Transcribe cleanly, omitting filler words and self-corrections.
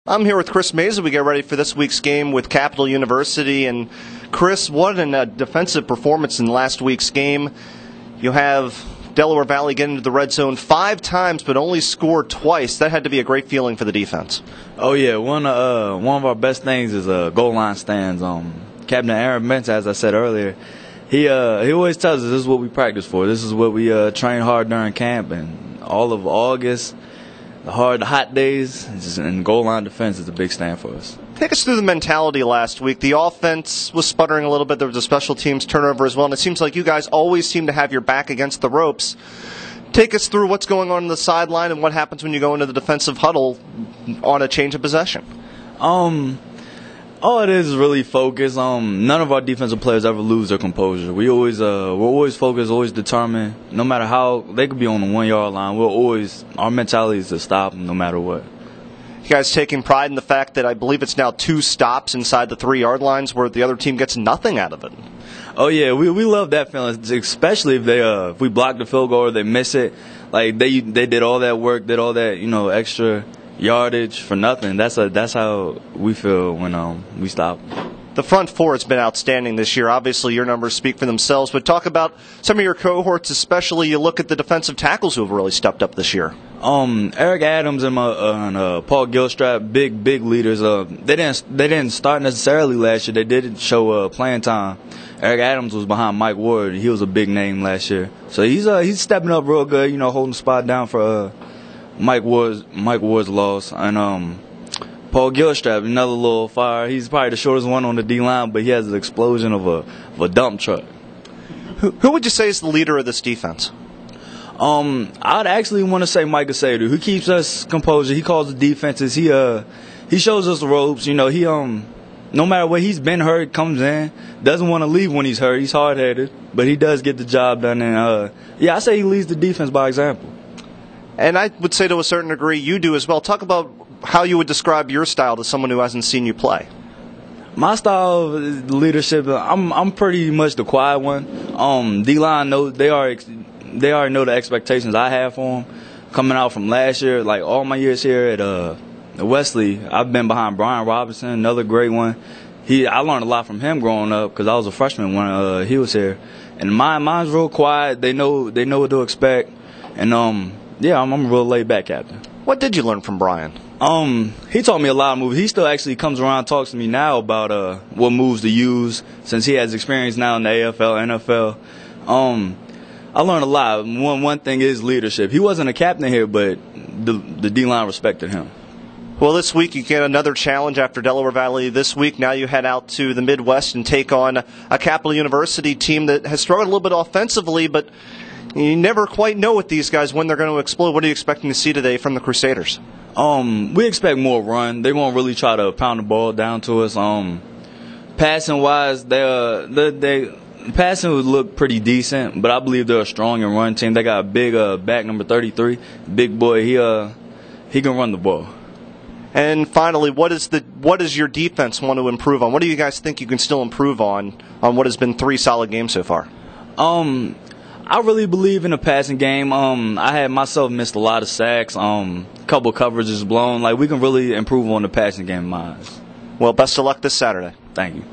I'm here with Chris Mays as we get ready for this week's game with Capital University. And Chris, what a defensive performance in last week's game. You have Delaware Valley get into the red zone 5 times but only scored twice. That had to be a great feeling for the defense. Oh, yeah. One of our best things is goal line stands. Captain Aaron Mintz, as I said earlier, he always tells us this is what we practice for. This is what we train hard during camp. And all of August, the hot days, and goal line defense is a big stand for us. Take us through the mentality last week. The offense was sputtering a little bit. There was a special teams turnover as well, and it seems like you guys always seem to have your back against the ropes. Take us through what's going on the sideline and what happens when you go into the defensive huddle on a change of possession. All it is really focus. None of our defensive players ever lose their composure. We're always focused, always determined. No matter how they could be on the 1 yard line, our mentality is to stop them no matter what. You guys taking pride in the fact that I believe it's now 2 stops inside the 3 yard lines where the other team gets nothing out of it. Oh yeah, we love that feeling, especially if we block the field goal or they miss it. Like they did all that work, did all that extra yardage for nothing. That's how we feel when we stop. The front four has been outstanding this year. Obviously, your numbers speak for themselves, but talk about some of your cohorts, especially you look at the defensive tackles who have really stepped up this year. Eric Adams and Paul Gilstrap, big leaders. They didn't start necessarily last year. They did show playing time. Eric Adams was behind Mike Ward. He was a big name last year, so he's stepping up real good. Holding the spot down for Mike Ward's loss. And Paul Gilstrap, another little fire. He's probably the shortest one on the D-line, but he has an explosion of a dump truck. Who would you say is the leader of this defense? I'd actually want to say Micah Sadu, who keeps us composure. He calls the defenses. He shows us the ropes. He no matter what, he's been hurt, comes in, doesn't want to leave when he's hurt. He's hard-headed, but he does get the job done. And I say he leads the defense by example. And I would say to a certain degree you do as well. Talk about how you would describe your style to someone who hasn't seen you play. My style of leadership, I'm pretty much the quiet one. D-line they already know the expectations I have for them. Coming out from last year, like all my years here at Wesley, I've been behind Brian Robinson, another great one. I learned a lot from him growing up because I was a freshman when he was here. And mine's real quiet. They know what to expect. And I'm a real laid back captain. What did you learn from Brian? He taught me a lot of moves. He still actually comes around and talks to me now about what moves to use since he has experience now in the AFL, NFL. I learned a lot. One thing is leadership. He wasn't a captain here, but the D-line respected him. Well, this week you get another challenge after Delaware Valley this week. Now you head out to the Midwest and take on a Capital University team that has struggled a little bit offensively, but you never quite know with these guys when they're going to explode. What are you expecting to see today from the Crusaders? We expect more run. They're going to really try to pound the ball down to us. Passing-wise, passing would look pretty decent, but I believe they're a strong and run team. They got a big back, number 33, big boy. He can run the ball. And finally, what does your defense want to improve on? What do you guys think you can still improve on what has been 3 solid games so far? I really believe in the passing game. I had myself missed a lot of sacks, couple coverages blown. Like, we can really improve on the passing game of mine. Well, best of luck this Saturday. Thank you.